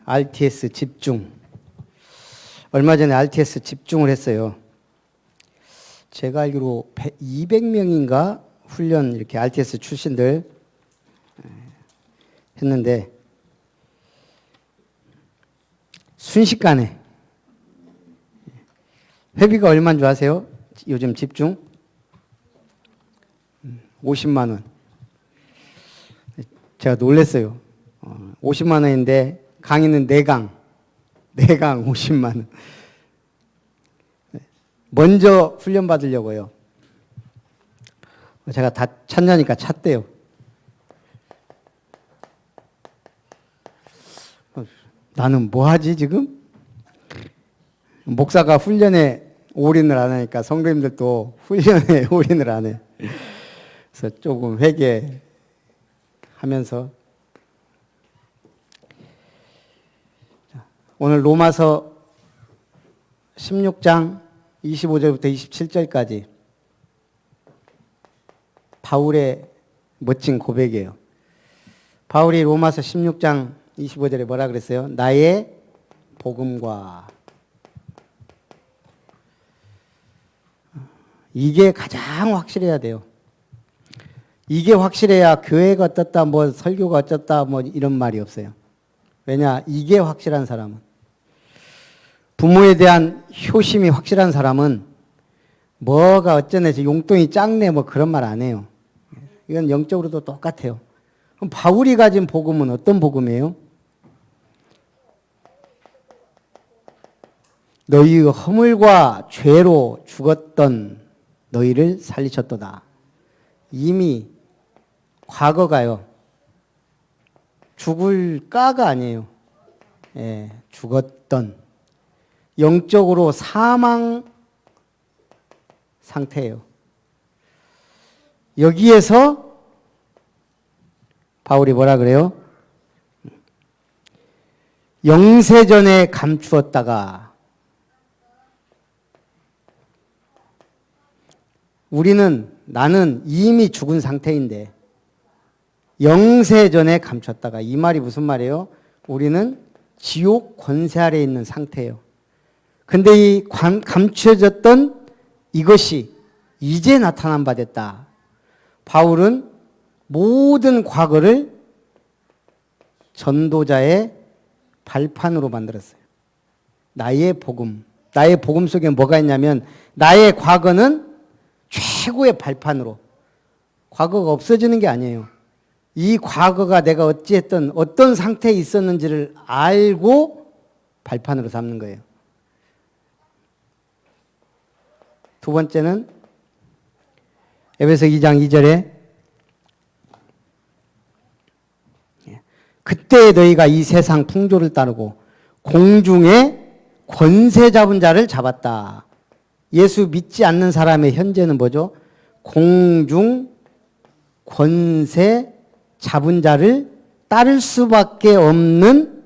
RTS 집중. 얼마 전에 RTS 집중을 했어요. 제가 알기로 200명인가 훈련 이렇게 RTS 출신들 했는데 순식간에 회비가 얼마인 줄 아세요? 요즘 집중? 50만 원. 제가 놀랐어요. 50만 원인데 강의는 4강 50만 원. 먼저 훈련 받으려고요. 제가 다 찾냐니까 찾대요. 나는 뭐 하지 지금? 목사가 훈련에 올인을 안 하니까 성도님들도 훈련에 올인을 안 해. 그래서 조금 회개하면서 오늘 로마서 16장 25절부터 27절까지 바울의 멋진 고백이에요. 바울이 로마서 16장 25절에 뭐라 그랬어요? 나의 복음과. 이게 가장 확실해야 돼요. 이게 확실해야 교회가 어떻다, 뭐 설교가 어쩌다, 뭐 이런 말이 없어요. 왜냐? 이게 확실한 사람은, 부모에 대한 효심이 확실한 사람은 뭐가 어쩌네, 용돈이 작네, 뭐 그런 말 안 해요. 이건 영적으로도 똑같아요. 그럼 바울이 가진 복음은 어떤 복음이에요? 너희의 허물과 죄로 죽었던 너희를 살리셨도다. 이미 과거가요. 죽을 까가 아니에요. 예, 죽었던. 영적으로 사망 상태예요. 여기에서 바울이 뭐라 그래요? 영세전에 감추었다가, 나는 이미 죽은 상태인데 영세전에 감췄다가, 이 말이 무슨 말이에요? 우리는 지옥 권세 아래에 있는 상태예요. 근데 이 감춰졌던 이것이 이제 나타난 바 됐다. 바울은 모든 과거를 전도자의 발판으로 만들었어요. 나의 복음 속에 뭐가 있냐면, 나의 과거는 최고의 발판으로, 과거가 없어지는 게 아니에요. 이 과거가 내가 어찌했던 어떤 상태에 있었는지를 알고 발판으로 삼는 거예요. 두 번째는 에베소 2장 2절에 그때 너희가 이 세상 풍조를 따르고 공중의 권세 잡은 자를 잡았다. 예수 믿지 않는 사람의 현재는 뭐죠? 공중 권세 잡은 자를 따를 수밖에 없는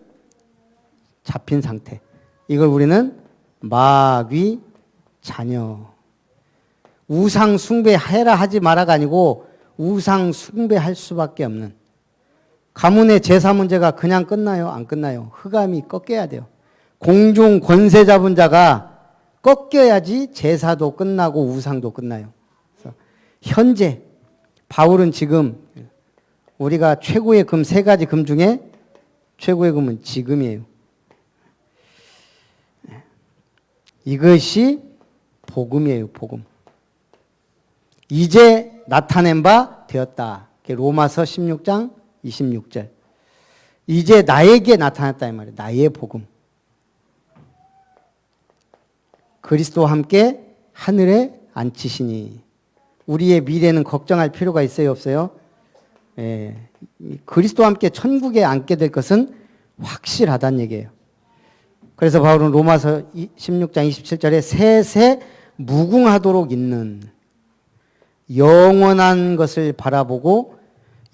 잡힌 상태. 이걸 우리는 마귀 자녀. 우상 숭배해라 하지 마라가 아니고 우상 숭배할 수밖에 없는. 가문의 제사 문제가 그냥 끝나요? 안 끝나요? 흑암이 꺾여야 돼요. 공중 권세 잡은 자가 꺾여야지 제사도 끝나고 우상도 끝나요. 그래서 현재 바울은 지금, 우리가 최고의 금 3가지 금 중에 최고의 금은 지금이에요. 이것이 복음이에요. 복음. 이제 나타낸 바 되었다. 로마서 16장 26절. 이제 나에게 나타났다 이 말이에요. 나의 복음. 그리스도와 함께 하늘에 앉히시니. 우리의 미래는 걱정할 필요가 있어요, 없어요? 예, 그리스도와 함께 천국에 앉게 될 것은 확실하다는 얘기예요. 그래서 바울은 로마서 16장 27절에 세세 무궁하도록 있는, 영원한 것을 바라보고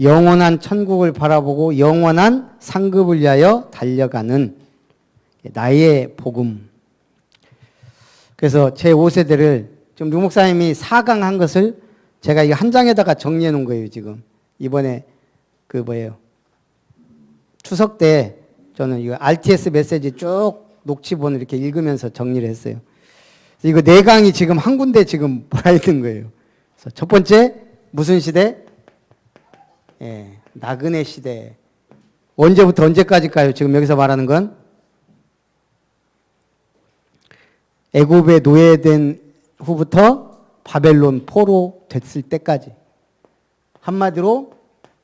영원한 천국을 바라보고 영원한 상급을 위하여 달려가는 나의 복음. 그래서 제 5세대를 지금 류 목사님이 4강 한 것을 제가 이 한 장에다가 정리해 놓은 거예요, 지금. 이번에 추석 때 저는 이거 RTS 메시지 쭉 녹취본 이렇게 읽으면서 정리를 했어요. 이거 네 강이 지금 한 군데 지금 몰아 있는 거예요. 그래서 첫 번째 무슨 시대? 예, 나그네 시대. 언제부터 언제까지일까요? 지금 여기서 말하는 건 애굽에 노예된 후부터 바벨론 포로 됐을 때까지. 한마디로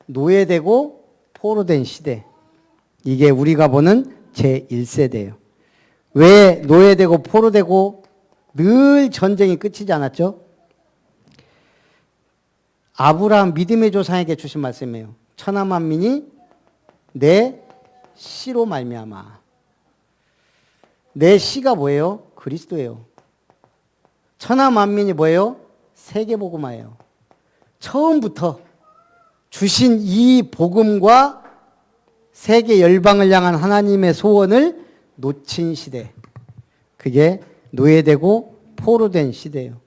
노예되고 포로된 시대. 이게 우리가 보는 제1세대예요. 왜 노예되고 포로되고 늘 전쟁이 끝이지 않았죠? 아브라함 믿음의 조상에게 주신 말씀이에요. 천하 만민이 내 씨로 말미암아. 내 씨가 뭐예요? 그리스도예요. 천하 만민이 뭐예요? 세계복음화예요. 처음부터 주신 이 복음과 세계 열방을 향한 하나님의 소원을 놓친 시대. 그게 노예되고 포로된 시대예요.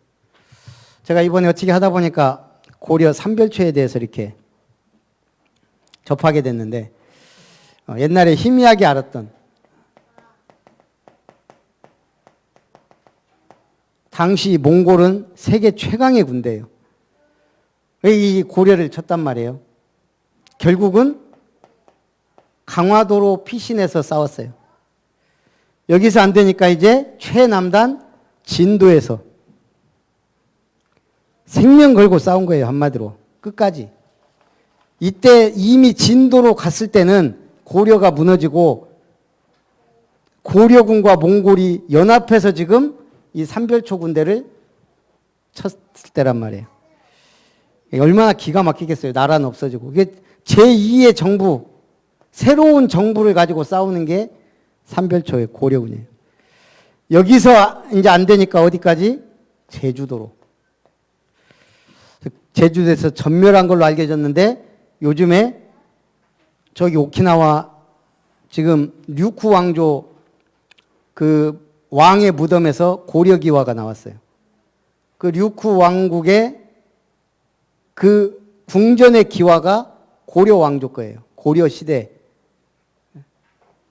제가 이번에 어떻게 하다 보니까 고려 삼별초에 대해서 이렇게 접하게 됐는데 옛날에 희미하게 알았던 당시 몽골은 세계 최강의 군대예요. 이 고려를 쳤단 말이에요. 결국은 강화도로 피신해서 싸웠어요. 여기서 안 되니까 이제 최남단 진도에서 생명 걸고 싸운 거예요. 한마디로 끝까지. 이때 이미 진도로 갔을 때는 고려가 무너지고 고려군과 몽골이 연합해서 지금 이 삼별초 군대를 쳤을 때란 말이에요. 얼마나 기가 막히겠어요. 나라는 없어지고. 이게 제2의 정부, 새로운 정부를 가지고 싸우는 게 삼별초의 고려군이에요. 여기서 이제 안 되니까 어디까지? 제주도로. 제주도에서 전멸한 걸로 알려졌는데 요즘에 저기 오키나와 지금 류쿠 왕조 그 왕의 무덤에서 고려기화가 나왔어요. 그 류쿠 왕국의 그 궁전의 기화가 고려 왕조 거예요. 고려 시대.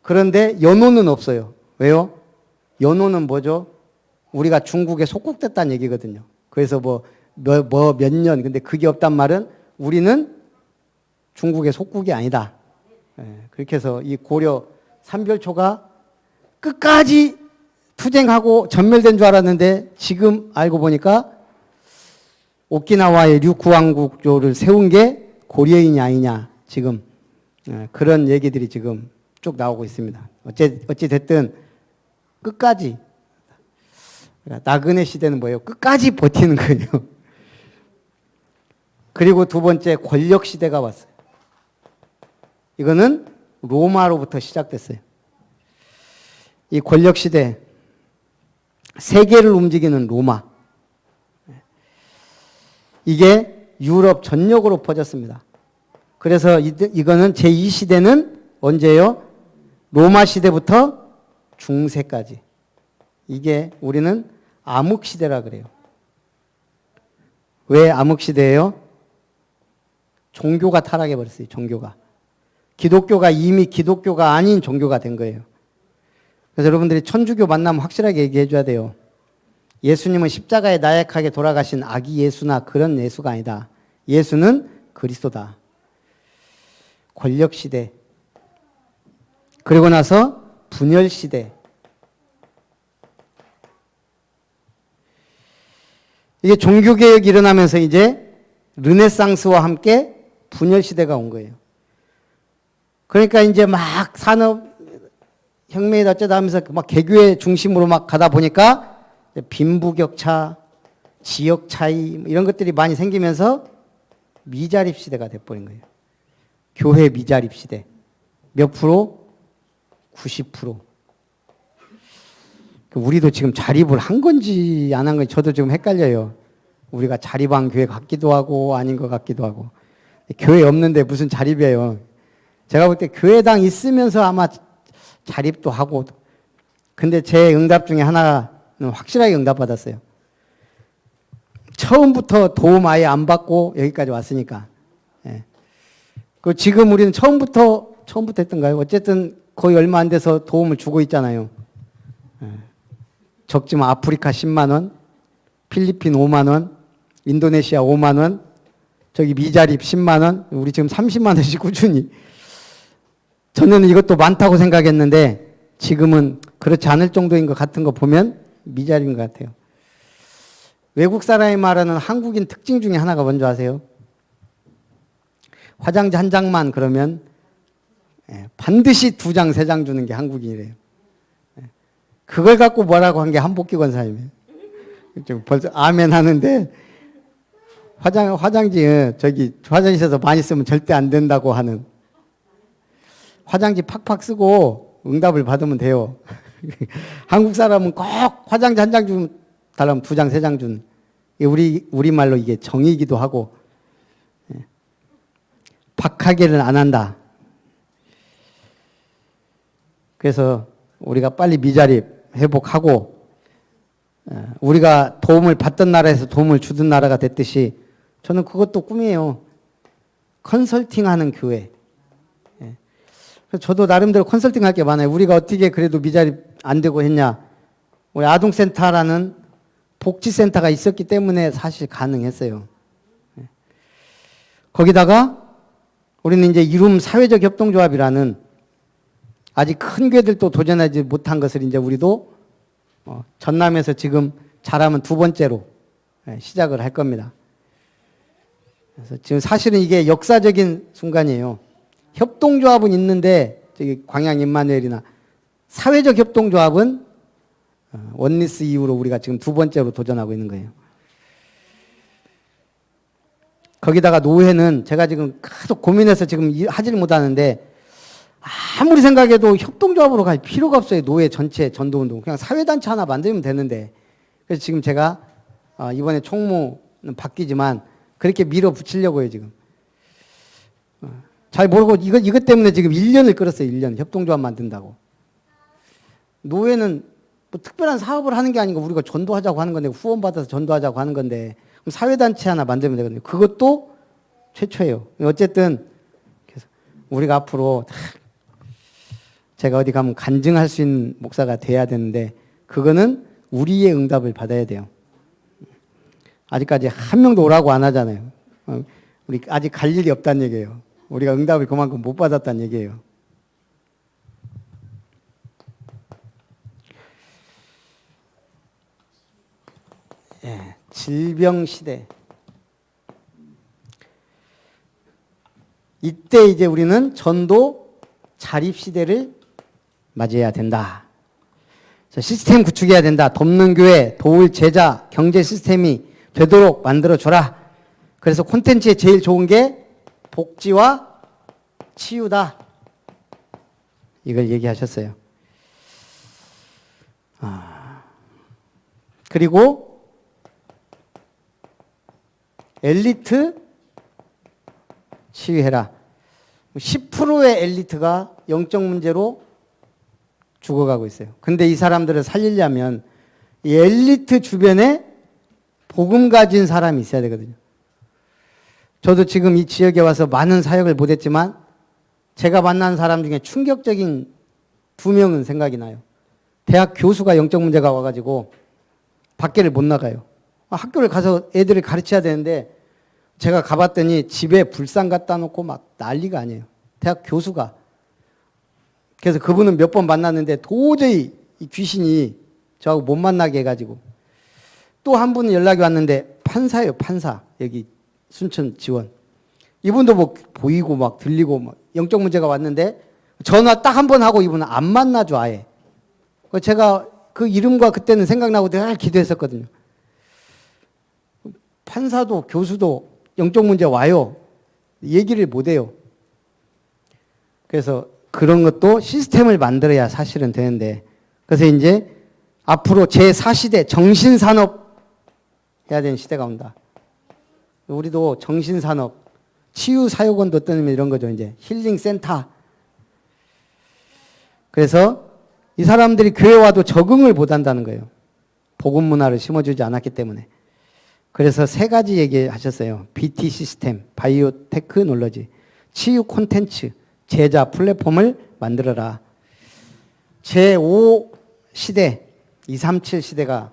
그런데 연호는 없어요. 왜요? 연호는 뭐죠? 우리가 중국에 속국됐다는 얘기거든요. 그래서 몇 년, 근데 그게 없단 말은 우리는 중국의 속국이 아니다. 그렇게 해서 이 고려 삼별초가 끝까지 투쟁하고 전멸된 줄 알았는데 지금 알고 보니까 오키나와의 류쿠 왕국조를 세운 게 고려인이 아니냐. 지금 그런 얘기들이 지금 쭉 나오고 있습니다. 어찌 됐든 끝까지 나그네 시대는 뭐예요? 끝까지 버티는 거예요. 그리고 두 번째 권력 시대가 왔어요. 이거는 로마로부터 시작됐어요. 이 권력 시대, 세계를 움직이는 로마. 이게 유럽 전역으로 퍼졌습니다. 그래서 이거는 제2시대는 언제예요? 로마 시대부터 중세까지. 이게 우리는 암흑시대라 그래요. 왜 암흑시대예요? 종교가 타락해버렸어요. 종교가. 기독교가 이미 기독교가 아닌 종교가 된 거예요. 그래서 여러분들이 천주교 만나면 확실하게 얘기해 줘야 돼요. 예수님은 십자가에 나약하게 돌아가신 아기 예수나 그런 예수가 아니다. 예수는 그리스도다. 권력시대. 그리고 나서 분열시대. 이게 종교개혁이 일어나면서 이제 르네상스와 함께 분열시대가 온 거예요. 그러니까 이제 막 산업혁명이다 어쩌다 하면서 막 개교의 중심으로 막 가다 보니까 빈부격차, 지역 차이 이런 것들이 많이 생기면서 미자립 시대가 돼버린 거예요. 교회 미자립 시대. 몇 프로? 90%. 우리도 지금 자립을 한 건지 안 한 건지 저도 지금 헷갈려요. 우리가 자립한 교회 같기도 하고 아닌 것 같기도 하고. 교회 없는데 무슨 자립이에요. 제가 볼 때 교회당 있으면서 아마 자립도 하고. 근데 제 응답 중에 하나는 확실하게 응답받았어요. 처음부터 도움 아예 안 받고 여기까지 왔으니까. 예. 그 지금 우리는 처음부터 했던가요? 어쨌든 거의 얼마 안 돼서 도움을 주고 있잖아요. 적지만 아프리카 10만 원, 필리핀 5만 원, 인도네시아 5만 원, 저기 미자립 10만 원, 우리 지금 30만 원씩 꾸준히. 저는 이것도 많다고 생각했는데 지금은 그렇지 않을 정도인 것 같은 거 보면 미자립인 것 같아요. 외국 사람이 말하는 한국인 특징 중에 하나가 뭔지 아세요? 화장지 한 장만 그러면 반드시 2장, 3장 주는 게 한국인이래요. 그걸 갖고 뭐라고 한 게 한복기관사님이에요. 벌써 아멘 하는데 화장지 저기 화장실에서 많이 쓰면 절대 안 된다고 하는 화장지 팍팍 쓰고 응답을 받으면 돼요. 한국 사람은 꼭 화장지 한 장 주면 달라면 2장, 3장 준. 우리말로 이게 정의이기도 하고 박하게를 안 한다. 그래서 우리가 빨리 미자립 회복하고 우리가 도움을 받던 나라에서 도움을 주던 나라가 됐듯이 저는 그것도 꿈이에요. 컨설팅하는 교회. 그래서 저도 나름대로 컨설팅할 게 많아요. 우리가 어떻게 그래도 미자립 안 되고 했냐. 우리 아동센터라는 복지센터가 있었기 때문에 사실 가능했어요. 거기다가 우리는 이제 이룸 사회적 협동조합이라는 아직 큰 교회들도 도전하지 못한 것을 이제 우리도 전남에서 지금 잘하면 2번째로 시작을 할 겁니다. 그래서 지금 사실은 이게 역사적인 순간이에요. 협동조합은 있는데 저기 광양 임마누엘이나 사회적 협동조합은 원리스 이후로 우리가 지금 2번째로 도전하고 있는 거예요. 거기다가 노회는 제가 지금 계속 고민해서 지금 하지를 못하는데 아무리 생각해도 협동조합으로 갈 필요가 없어요. 노회 전체 전도운동. 그냥 사회단체 하나 만들면 되는데. 그래서 지금 제가 이번에 총무는 바뀌지만 그렇게 밀어붙이려고요, 지금. 잘 모르고 이것 때문에 지금 1년을 끌었어요, 1년. 협동조합 만든다고. 노회는 뭐 특별한 사업을 하는 게 아니고 우리가 전도하자고 하는 건데, 후원받아서 전도하자고 하는 건데, 그럼 사회단체 하나 만들면 되거든요. 그것도 최초예요. 어쨌든, 그래서 우리가 앞으로 제가 어디 가면 간증할 수 있는 목사가 돼야 되는데, 그거는 우리의 응답을 받아야 돼요. 아직까지 한 명도 오라고 안 하잖아요. 우리 아직 갈 일이 없다는 얘기예요. 우리가 응답을 그만큼 못 받았다는 얘기예요. 예, 질병 시대. 이때 이제 우리는 전도 자립 시대를 맞이해야 된다. 시스템 구축해야 된다. 돕는 교회, 도울 제자, 경제 시스템이 되도록 만들어줘라. 그래서 콘텐츠에 제일 좋은 게 복지와 치유다. 이걸 얘기하셨어요. 그리고 엘리트 치유해라. 10%의 엘리트가 영적 문제로 죽어가고 있어요. 근데 이 사람들을 살리려면 이 엘리트 주변에 복음 가진 사람이 있어야 되거든요. 저도 지금 이 지역에 와서 많은 사역을 못했지만 제가 만난 사람 중에 충격적인 2명은 생각이 나요. 대학 교수가 영적 문제가 와가지고 밖에를 못 나가요. 학교를 가서 애들을 가르쳐야 되는데 제가 가봤더니 집에 불상 갖다 놓고 막 난리가 아니에요. 대학 교수가. 그래서 그분은 몇 번 만났는데 도저히 이 귀신이 저하고 못 만나게 해가지고 또 한 분은 연락이 왔는데 판사예요, 판사. 여기 순천 지원. 이분도 뭐 보이고 막 들리고 막 영적 문제가 왔는데 전화 딱 한 번 하고 이분은 안 만나죠, 아예. 제가 그 이름과 그때는 생각나고 늘 기도했었거든요. 판사도 교수도 영적 문제 와요. 얘기를 못 해요. 그래서 그런 것도 시스템을 만들어야 사실은 되는데, 그래서 이제 앞으로 제4시대 정신산업 해야 되는 시대가 온다. 우리도 정신산업, 치유사역원도 뜨면 이런 거죠. 이제 힐링센터. 그래서 이 사람들이 교회 와도 적응을 못 한다는 거예요. 복음 문화를 심어주지 않았기 때문에. 그래서 3가지 얘기하셨어요. BT 시스템, 바이오 테크놀로지, 치유 콘텐츠, 제자 플랫폼을 만들어라. 제5 시대, 237 시대가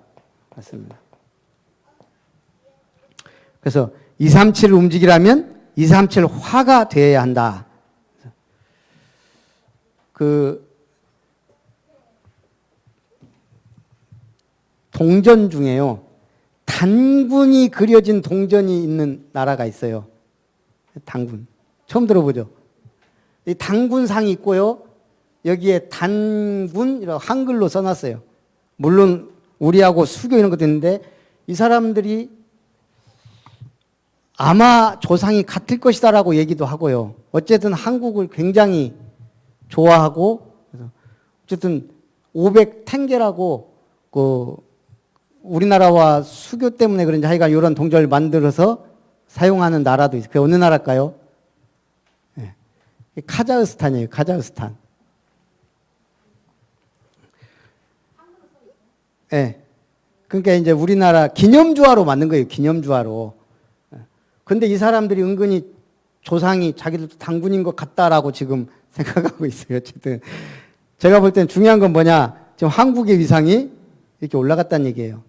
왔습니다. 그래서 237을 움직이려면 237 화가 되어야 한다. 그 동전 중에요. 단군이 그려진 동전이 있는 나라가 있어요. 단군. 처음 들어보죠? 이 단군상이 있고요. 여기에 단군이라고 한글로 써놨어요. 물론 우리하고 수교 이런 것도 있는데 이 사람들이 아마 조상이 같을 것이다라고 얘기도 하고요. 어쨌든 한국을 굉장히 좋아하고 그래서 어쨌든 500탱게라고 그 우리나라와 수교 때문에 그런지 하여간 이런 동전을 만들어서 사용하는 나라도 있어요. 그게 어느 나라일까요? 네. 카자흐스탄이에요. 카자흐스탄. 예. 네. 그러니까 이제 우리나라 기념주화로 만든 거예요. 기념주화로. 근데 이 사람들이 은근히 조상이 자기들도 당군인 것 같다라고 지금 생각하고 있어요. 어쨌든 제가 볼 땐 중요한 건 뭐냐? 지금 한국의 위상이 이렇게 올라갔다는 얘기예요.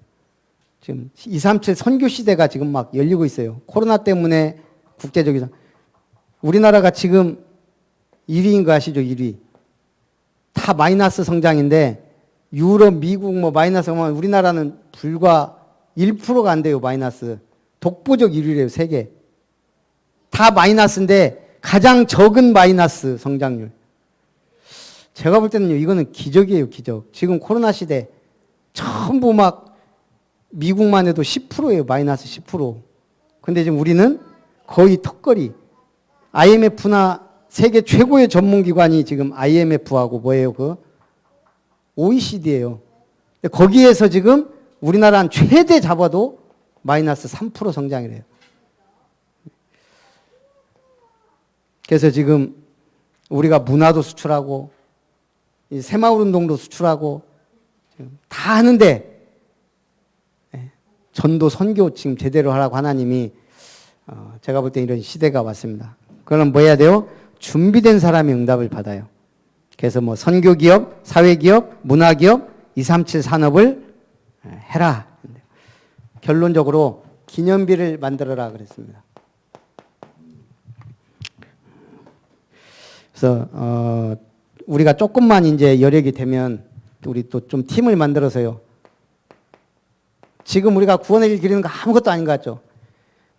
지금 237 선교 시대가 지금 막 열리고 있어요. 코로나 때문에 국제적 위상. 우리나라가 지금 1위인 거 아시죠? 1위. 다 마이너스 성장인데 유럽, 미국 뭐 마이너스 성장, 우리나라는 불과 1%가 안 돼요. 마이너스. 독보적 1위래요. 세계. 다 마이너스인데 가장 적은 마이너스 성장률. 제가 볼 때는요. 이거는 기적이에요. 기적. 지금 코로나 시대 전부 막 미국만 해도 10%예요. 마이너스 10%. 근데 지금 우리는 거의 턱걸이. IMF나 세계 최고의 전문기관이 지금 IMF하고 뭐예요? 그 OECD예요. 거기에서 지금 우리나라는 최대 잡아도 마이너스 3% 성장이래요. 그래서 지금 우리가 문화도 수출하고 새마을운동도 수출하고 다 하는데 전도 선교 지금 제대로 하라고 하나님이 제가 볼 때 이런 시대가 왔습니다. 그럼 뭐 해야 돼요? 준비된 사람이 응답을 받아요. 그래서 뭐 선교기업, 사회기업, 문화기업, 237 산업을 해라. 결론적으로 기념비를 만들어라 그랬습니다. 그래서 우리가 조금만 이제 여력이 되면 우리 또 좀 팀을 만들어서요. 지금 우리가 구원의 길 기리는 거 아무것도 아닌 것 같죠?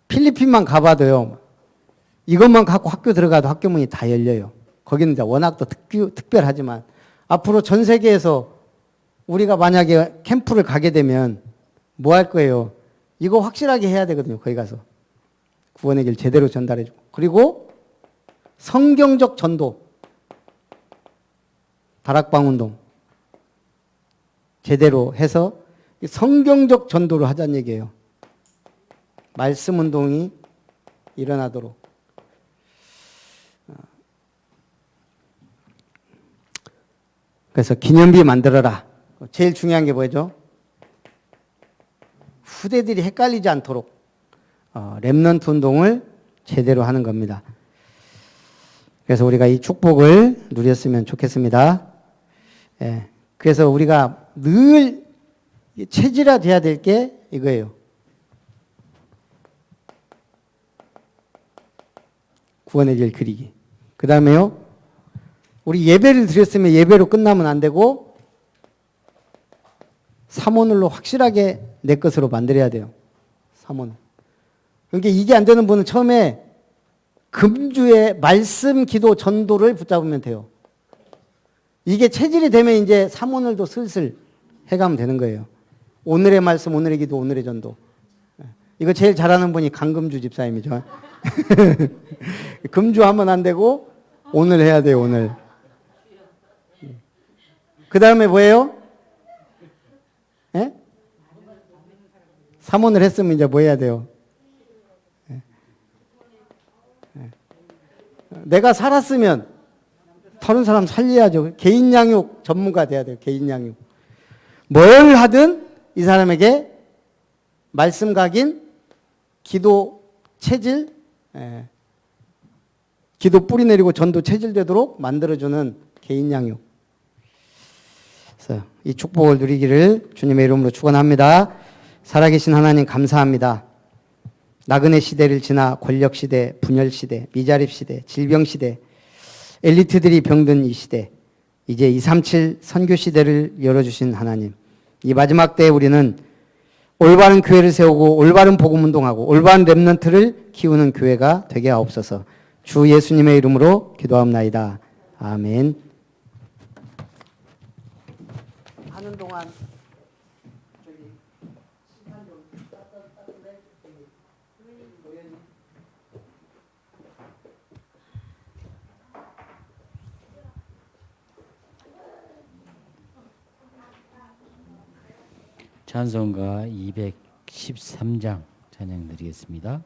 필리핀만 가봐도요. 이것만 갖고 학교 들어가도 학교 문이 다 열려요. 거기는 이제 워낙 또 특별하지만 앞으로 전 세계에서 우리가 만약에 캠프를 가게 되면 뭐 할 거예요? 이거 확실하게 해야 되거든요. 거기 가서. 구원의 길 제대로 전달해주고. 그리고 성경적 전도. 다락방 운동. 제대로 해서 성경적 전도를 하자는 얘기예요. 말씀 운동이 일어나도록. 그래서 기념비 만들어라. 제일 중요한 게 뭐죠? 후대들이 헷갈리지 않도록 렘넌트 운동을 제대로 하는 겁니다. 그래서 우리가 이 축복을 누렸으면 좋겠습니다. 예, 그래서 우리가 늘 체질화돼야 될 게 이거예요. 구원의 길 그리기. 그 다음에요. 우리 예배를 드렸으면 예배로 끝나면 안 되고 삼원을로 확실하게 내 것으로 만들어야 돼요. 삼원. 그러니까 이게 안 되는 분은 처음에 금주의 말씀, 기도, 전도를 붙잡으면 돼요. 이게 체질이 되면 이제 삼원을도 슬슬 해가면 되는 거예요. 오늘의 말씀, 오늘의 기도, 오늘의 전도. 이거 제일 잘하는 분이 강금주 집사님이죠. 금주하면 안 되고 오늘 해야 돼요. 오늘. 그 다음에 뭐예요? 예? 삼원을 했으면 이제 뭐 해야 돼요? 예. 예. 내가 살았으면 다른 사람 살려야죠. 개인 양육 전문가 돼야 돼요. 개인 양육. 뭘 하든 이 사람에게 말씀 각인, 기도 체질, 예. 기도 뿌리 내리고 전도 체질 되도록 만들어주는 개인 양육. 그래서 이 축복을 누리기를 주님의 이름으로 축원합니다. 살아계신 하나님 감사합니다. 나그네 시대를 지나 권력 시대, 분열 시대, 미자립 시대, 질병 시대, 엘리트들이 병든 이 시대, 이제 237 선교 시대를 열어주신 하나님. 이 마지막 때에 우리는 올바른 교회를 세우고 올바른 복음 운동하고 올바른 렘넌트를 키우는 교회가 되게 하옵소서. 주 예수님의 이름으로 기도합나이다. 아멘. 하는 동안 찬송가 213장 찬양 드리겠습니다.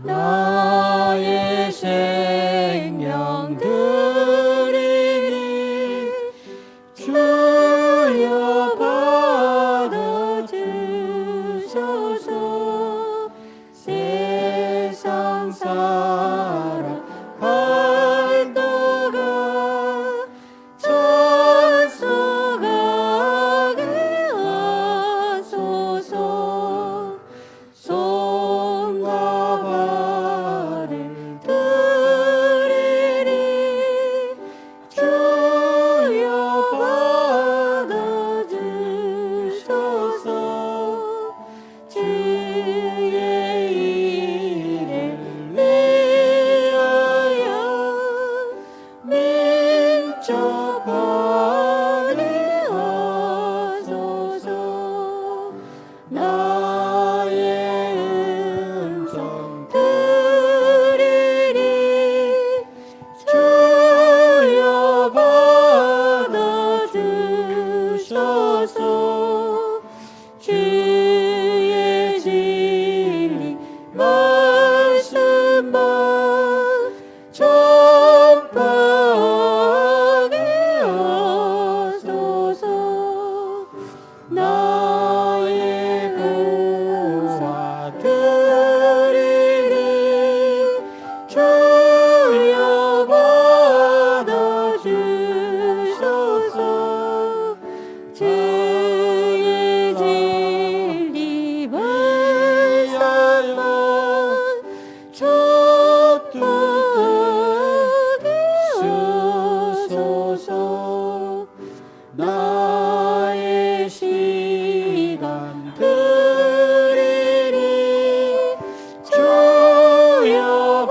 나의 생명 드리니 주여 받아주소서. 세상 살아갈 동안 찬송하게 하소서. 손과 발을 드리니 주여 받아주소서. 주의 일을 위하여 민족하게 하소서. 나의 음성 들으니 주여 받아주소서. 주의 진리 말씀만 전파하게 하소서. 나의 구사 드리니 주여 받아주소서. 주의 진리 말씀만 전파하게 하소서. 나의 시간 드리니 주여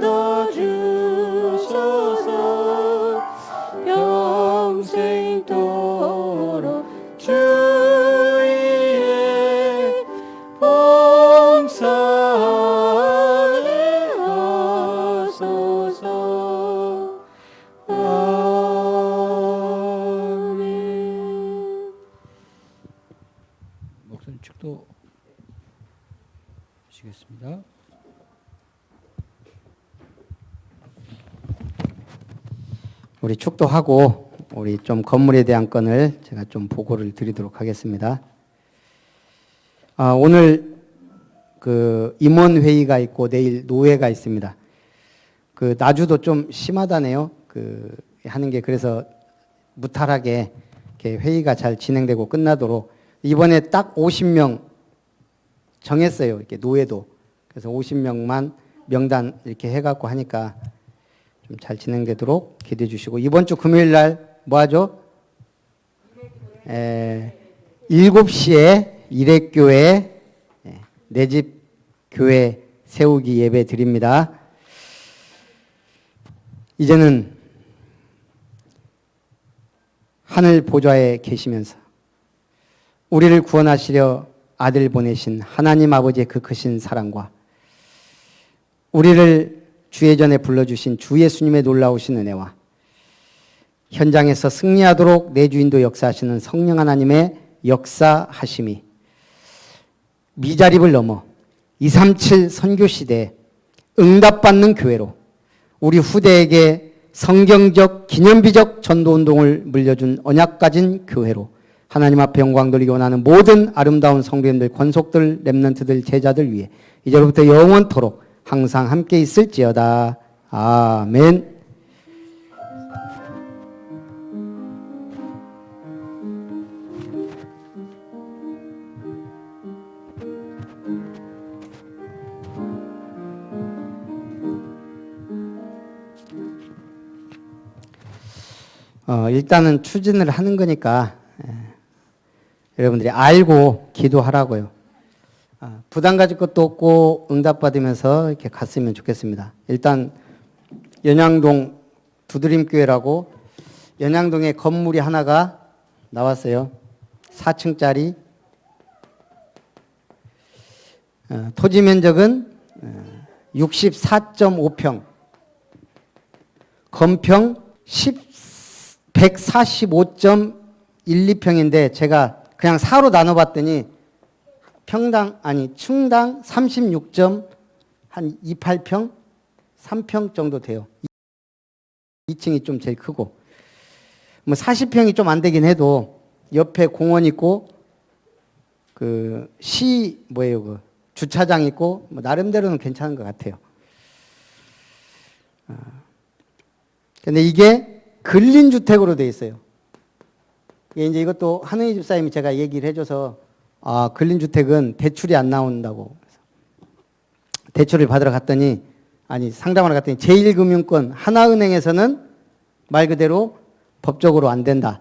받아주소서. 평생토록 주 위에 봉사하게 하소서. 아멘. 목소리 축도 주시겠습니다. 우리 축도하고 우리 좀 건물에 대한 건을 제가 좀 보고를 드리도록 하겠습니다. 오늘 그 임원회의가 있고 내일 노회가 있습니다. 그 나주도 좀 심하다네요. 그 하는 게 그래서 무탈하게 이렇게 회의가 잘 진행되고 끝나도록 이번에 딱 50명 정했어요. 이렇게 노회도. 그래서 50명만 명단 이렇게 해갖고 하니까 좀 잘 진행되도록 기대해 주시고 이번 주 금요일 날 뭐 하죠? 7시에 일회교회 내 집 교회 세우기 예배 드립니다. 이제는 하늘 보좌에 계시면서 우리를 구원하시려 아들 보내신 하나님 아버지의 그 크신 사랑과 우리를 주의 전에 불러주신 주 예수님의 놀라우신 은혜와 현장에서 승리하도록 내 주인도 역사하시는 성령 하나님의 역사하심이 미자립을 넘어 237 선교 시대에 응답받는 교회로 우리 후대에게 성경적 기념비적 전도운동을 물려준 언약 가진 교회로 하나님 앞에 영광 돌리기 원하는 모든 아름다운 성도님들, 권속들, 렘넌트들, 제자들 위해 이제로부터 영원토록 항상 함께 있을지어다. 아멘. 일단은 추진을 하는 거니까 여러분들이 알고 기도하라고요. 부담 가질 것도 없고 응답받으면서 이렇게 갔으면 좋겠습니다. 일단 연양동 두드림교회라고 연양동에 건물이 하나가 나왔어요. 4층짜리. 토지 면적은 64.5평, 건평 145.12평인데 제가 그냥 4로 나눠봤더니 층당 36.28평, 3평 정도 돼요. 2층이 좀 제일 크고, 뭐 40평이 좀 안 되긴 해도 옆에 공원 있고 주차장 있고 뭐 나름대로는 괜찮은 것 같아요. 근데 이게 근린주택으로 돼 있어요. 이제 이것도 한은희 집사님이 제가 얘기를 해줘서 근린주택은 대출이 안 나온다고. 대출을 받으러 갔더니, 상담하러 갔더니 제1금융권 하나은행에서는 말 그대로 법적으로 안 된다.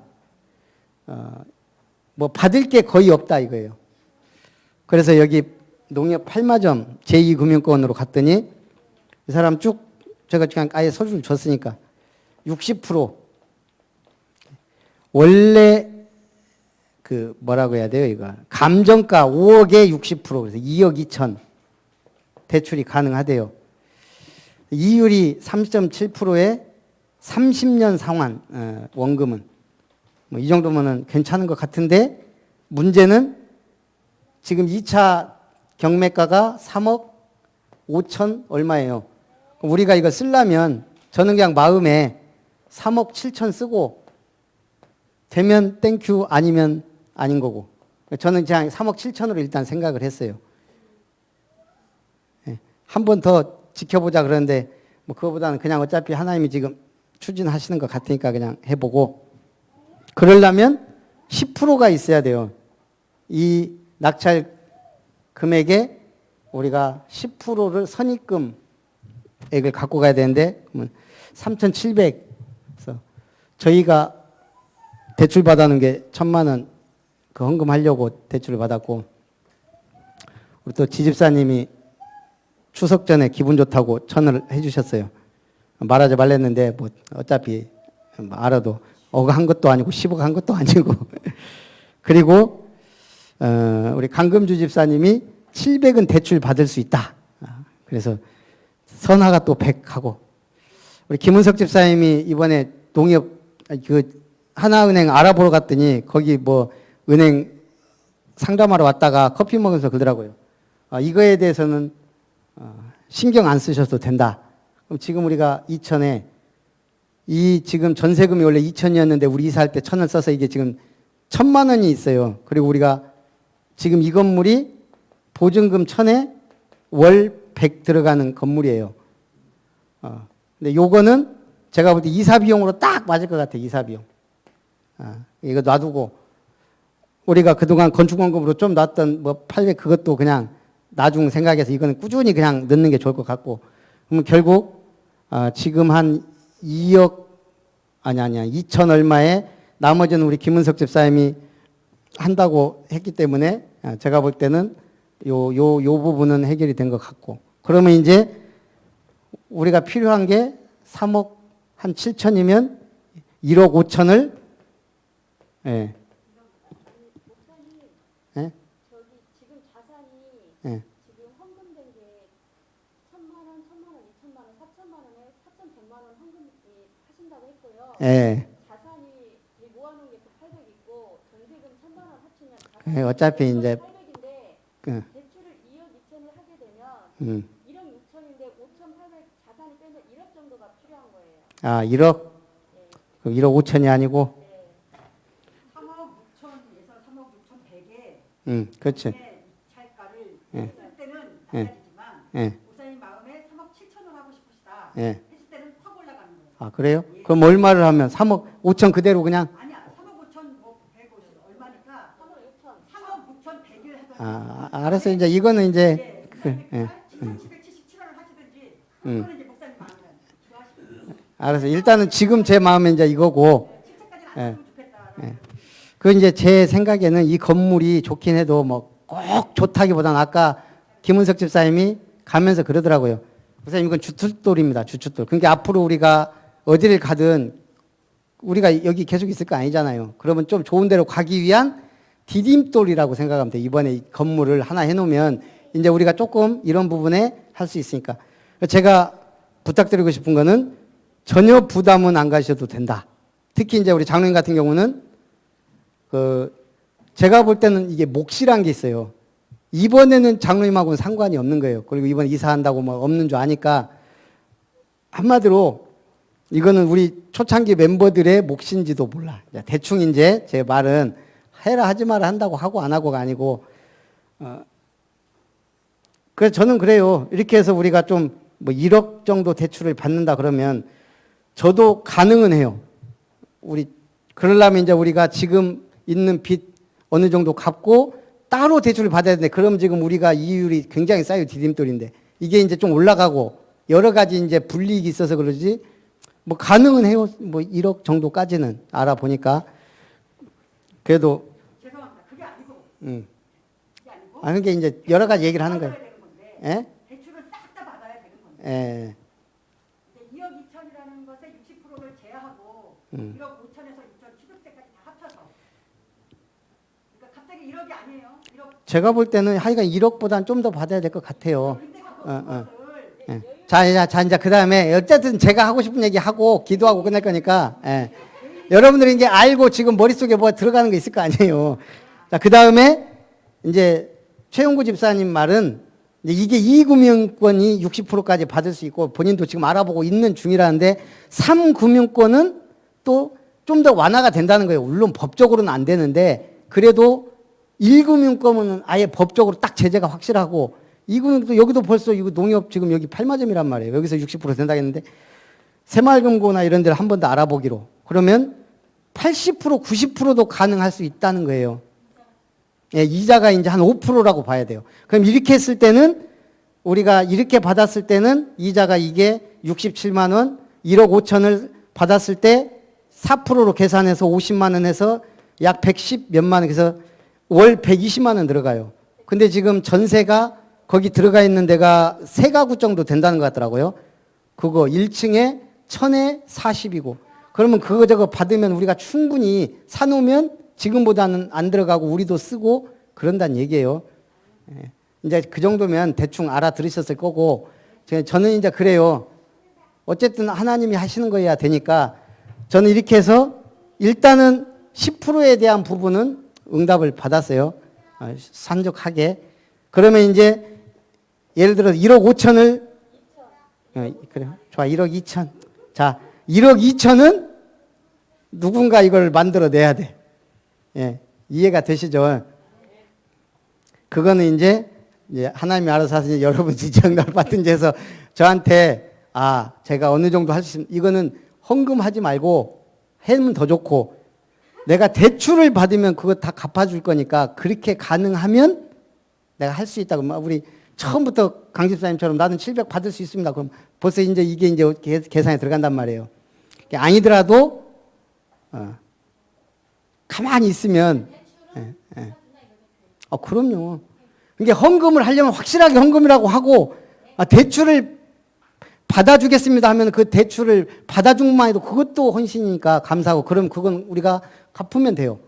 뭐 받을 게 거의 없다 이거예요. 그래서 여기 농협 팔마점 제2금융권으로 갔더니 이 사람 쭉 제가 그냥 아예 서류를 줬으니까 60% 원래 뭐라고 해야 돼요 이거 감정가 5억에 60% 그래서 2억 2천 대출이 가능하대요. 이율이 3.7%에 30년 상환 원금은 뭐 이 정도면은 괜찮은 것 같은데 문제는 지금 2차 경매가가 3억 5천 얼마예요. 우리가 이거 쓰려면 저는 그냥 마음에 3억 7천 쓰고 되면 땡큐 아니면 아닌 거고 저는 그냥 3억 7천으로 일단 생각을 했어요. 한 번 더 지켜보자 그러는데 뭐 그거보다는 그냥 어차피 하나님이 지금 추진하시는 것 같으니까 그냥 해보고 그러려면 10%가 있어야 돼요. 이 낙찰 금액에 우리가 10%를 선입금액을 갖고 가야 되는데 3,700 그래서 저희가 대출 받아놓은 게 1,000만 원 그 헌금하려고 대출을 받았고 우리 또 지집사님이 추석 전에 기분 좋다고 1,000을 해주셨어요. 말하지 말랬는데 뭐 어차피 알아도 억한 것도 아니고 10억 한 것도 아니고 그리고 우리 강금주 집사님이 700은 대출 받을 수 있다. 그래서 선화가 또 100 하고 우리 김은석 집사님이 이번에 농협 하나은행 알아보러 갔더니 거기 뭐 은행 상담하러 왔다가 커피 먹으면서 그러더라고요. 이거에 대해서는 신경 안 쓰셔도 된다. 그럼 지금 우리가 2천에 이 지금 전세금이 원래 2천이었는데 우리 이사할 때 1,000을 써서 이게 지금 1,000만 원이 있어요. 그리고 우리가 지금 이 건물이 보증금 1,000에 월 100 들어가는 건물이에요. 근데 요거는 제가 볼 때 이사 비용으로 딱 맞을 것 같아요. 이사 비용. 이거 놔두고 우리가 그동안 건축원금으로 좀 놨던 뭐 800 그것도 그냥 나중 생각해서 이거는 꾸준히 그냥 넣는 게 좋을 것 같고 그러면 결국 지금 한 2억 아니야 2천 얼마에 나머지는 우리 김은석 집사님이 한다고 했기 때문에 제가 볼 때는 요 부분은 해결이 된 것 같고 그러면 이제 우리가 필요한 게 3억 한 7천이면 1억 5천을 예. 예? 저기 지금 자산이 예. 지금 헌금된 게 1,000만 원, 2천만 원, 4천만 원에 4,100만 원 헌금 하신다고 했고요. 예. 자산이 모아놓은 게 800 있고 전세금 1,000만 원 합치면 예, 어차피 이제 800인데 그, 대출을 2억 2천을 하게 되면 1억 6천인데 5,800 자산이 빼면 1억 정도가 필요한 거예요. 아, 1억? 그럼 1억 5천이 아니고? 3억 6천에서 3억 6천 100에 그렇지. 차가를 예. 했을 때는 예. 낮아지지만 예, 목사님 마음에 3억 7천을 하고 싶으시다 예. 했을 때는 확 올라가는 거예요. 아, 그래요? 그럼 얼마를 하면 3억 5천 그대로 그냥? 아니야 3억 5천 뭐 150 얼마니까 3억 6천. 3억 6천 100일 하던 아, 알았어. 이제 이거는 이제, 예. 7,777원을 하시든지 음. 그거는 이제 목사님 마음에 기도하시고 알았어. 일단은 지금 제 마음에 이제 이거고, 7천까지는 안 했으면 좋겠다. 예. 그 이제 제 생각에는 이 건물이 좋긴 해도 뭐 꼭 좋다기보다는 아까 김은석 집사님이 가면서 그러더라고요. 목사님 이건 주춧돌입니다. 주춧돌. 그러니까 앞으로 우리가 어디를 가든 우리가 여기 계속 있을 거 아니잖아요. 그러면 좀 좋은 데로 가기 위한 디딤돌이라고 생각하면 돼요. 이번에 이 건물을 하나 해놓으면 이제 우리가 조금 이런 부분에 할 수 있으니까. 제가 부탁드리고 싶은 거는 전혀 부담은 안 가셔도 된다. 특히 이제 우리 장로님 같은 경우는 제가 볼 때는 이게 몫이란 게 있어요. 이번에는 장로님하고는 상관이 없는 거예요. 그리고 이번에 이사한다고 뭐 없는 줄 아니까 한마디로 이거는 우리 초창기 멤버들의 몫인지도 몰라. 대충 이제 제 말은 해라 하지 마라 한다고 하고 안 하고가 아니고 그래서 저는 그래요. 이렇게 해서 우리가 좀 뭐 1억 정도 대출을 받는다 그러면 저도 가능은 해요. 우리 그러려면 이제 우리가 지금 있는 빚 어느 정도 갚고 따로 대출을 받아야 되는데 그럼 지금 우리가 이율이 굉장히 쌓여 디딤돌인데 이게 이제 좀 올라가고 여러 가지 이제 불이익이 있어서 그러지 뭐 가능은 해요. 뭐 1억 정도까지는 알아보니까 그래도 죄송합니다. 그게 아니고 그게 아니고 아 그게 이제 여러 가지 얘기를 하는 거예요. 받아야 되는 건데 예? 대출을 싹 다 받아야 되는 건데 예. 이제 2억 2천이라는 것에 60%를 제하고 1억 5천에서 6,700세까지 다 합쳐서 그러니까 갑자기 1억이 아니에요. 1억 제가 볼 때는 하여간 1억보다는 좀 더 받아야 될 것 같아요. 근데 갖고 있는 것을 예. 자, 이제 그 다음에 어쨌든 제가 하고 싶은 얘기 하고 기도하고 끝낼 거니까, 예. 여러분들이 이게 알고 지금 머릿속에 뭐 들어가는 거 있을 거 아니에요. 자, 그 다음에 이제 최용구 집사님 말은 이제 이게 이금융권이 60%까지 받을 수 있고 본인도 지금 알아보고 있는 중이라는데 3금융권은 또 좀 더 완화가 된다는 거예요. 물론 법적으로는 안 되는데 그래도 1금융권은 아예 법적으로 딱 제재가 확실하고 2금융도 여기도 벌써 이거 농협 지금 여기 팔마점이란 말이에요. 여기서 60% 된다겠는데 새마을금고나 이런 데를 한 번 더 알아보기로. 그러면 80% 90%도 가능할 수 있다는 거예요. 예, 이자가 이제 한 5%라고 봐야 돼요. 그럼 이렇게 했을 때는 우리가 이렇게 받았을 때는 이자가 이게 67만 원, 1억 5천을 받았을 때 4%로 계산해서 50만 원 해서 약 110 몇만 원 그래서 월 120만 원 들어가요. 근데 지금 전세가 거기 들어가 있는 데가 3가구 정도 된다는 것 같더라고요. 그거 1층에 1000에 40이고 그러면 그거 저거 받으면 우리가 충분히 사놓으면 지금보다는 안 들어가고 우리도 쓰고 그런다는 얘기예요. 예. 이제 그 정도면 대충 알아들으셨을 거고 저는 이제 그래요. 어쨌든 하나님이 하시는 거여야 되니까 저는 이렇게 해서 일단은 10%에 대한 부분은 응답을 받았어요. 산적하게. 그러면 이제 예를 들어 1억 5천을 그래 좋아 1억 2천. 자 1억 2천은 누군가 이걸 만들어내야 돼. 예, 이해가 되시죠? 그거는 이제 하나님이 알아서 하시니 여러분이 정답 받든지 해서 저한테 제가 어느 정도 할 수 있으면 이거는 헌금하지 말고 하면 더 좋고 내가 대출을 받으면 그거 다 갚아줄 거니까 그렇게 가능하면 내가 할 수 있다고. 우리 처음부터 강 집사님처럼 나는 700 받을 수 있습니다. 그럼 벌써 이제 이게 이제 계산에 들어간단 말이에요. 아니더라도 가만히 있으면 그럼요. 이게 헌금을 하려면 확실하게 헌금이라고 하고 대출을 받아주겠습니다 하면 그 대출을 받아준 것만 해도 그것도 헌신이니까 감사하고 그럼 그건 우리가 갚으면 돼요.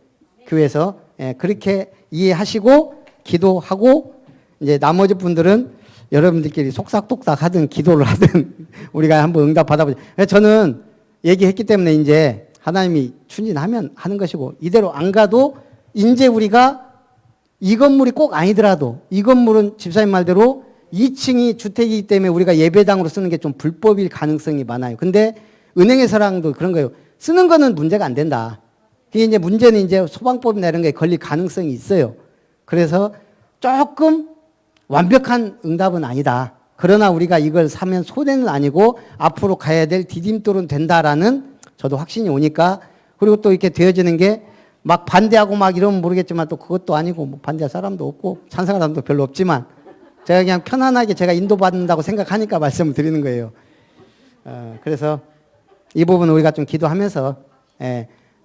교회에서. 그렇게 이해하시고 기도하고 이제 나머지 분들은 여러분들끼리 속삭독삭 하든 기도를 하든 우리가 한번 응답 받아보자. 저는 얘기했기 때문에 이제 하나님이 추진하면 하는 것이고 이대로 안 가도 이제 우리가 이 건물이 꼭 아니더라도 이 건물은 집사님 말대로 2층이 주택이기 때문에 우리가 예배당으로 쓰는 게 좀 불법일 가능성이 많아요. 근데 은행회사랑도 그런 거예요. 쓰는 거는 문제가 안 된다. 그게 이제 문제는 이제 소방법이나 이런 게 걸릴 가능성이 있어요. 그래서 조금 완벽한 응답은 아니다. 그러나 우리가 이걸 사면 손해는 아니고 앞으로 가야 될 디딤돌은 된다라는 저도 확신이 오니까, 그리고 또 이렇게 되어지는 게 막 반대하고 막 이러면 모르겠지만 또 그것도 아니고 뭐 반대할 사람도 없고 찬성하는 사람도 별로 없지만 제가 그냥 편안하게 제가 인도받는다고 생각하니까 말씀을 드리는 거예요. 그래서 이 부분은 우리가 좀 기도하면서,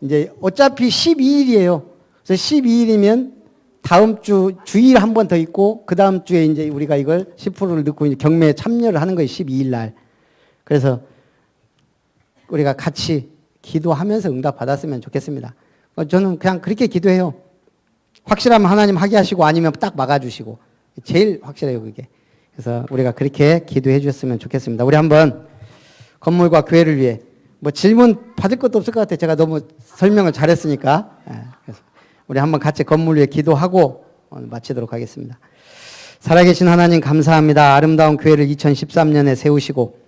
이제 어차피 12일이에요. 그래서 12일이면 다음 주 주일 한 번 더 있고 그 다음 주에 이제 우리가 이걸 10%를 넣고 이제 경매에 참여를 하는 거예요. 12일 날. 그래서 우리가 같이 기도하면서 응답 받았으면 좋겠습니다. 저는 그냥 그렇게 기도해요. 확실하면 하나님 하게 하시고 아니면 딱 막아주시고. 제일 확실해요, 그게. 그래서 우리가 그렇게 기도해 주셨으면 좋겠습니다. 우리 한번 건물과 교회를 위해 뭐 질문 받을 것도 없을 것 같아요. 제가 너무 설명을 잘했으니까. 그래서 우리 한번 같이 건물 위해 기도하고 오늘 마치도록 하겠습니다. 살아계신 하나님 감사합니다. 아름다운 교회를 2013년에 세우시고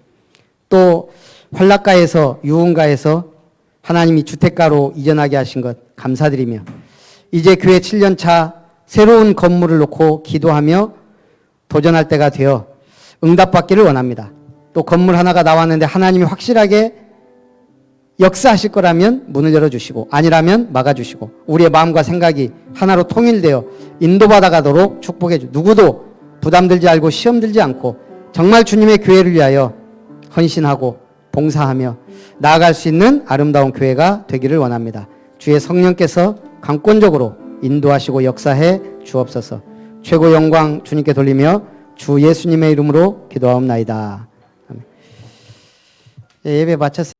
또 환락가에서 유흥가에서 하나님이 주택가로 이전하게 하신 것 감사드리며 이제 교회 7년차 새로운 건물을 놓고 기도하며 도전할 때가 되어 응답받기를 원합니다. 또 건물 하나가 나왔는데 하나님이 확실하게 역사하실 거라면 문을 열어주시고 아니라면 막아주시고 우리의 마음과 생각이 하나로 통일되어 인도받아 가도록 축복해 주. 누구도 부담 들지 않고 시험 들지 않고 정말 주님의 교회를 위하여 헌신하고 봉사하며 나아갈 수 있는 아름다운 교회가 되기를 원합니다. 주의 성령께서 강권적으로 인도하시고 역사해 주옵소서. 최고 영광 주님께 돌리며 주 예수님의 이름으로 기도하옵나이다. 예배 마쳤습니다.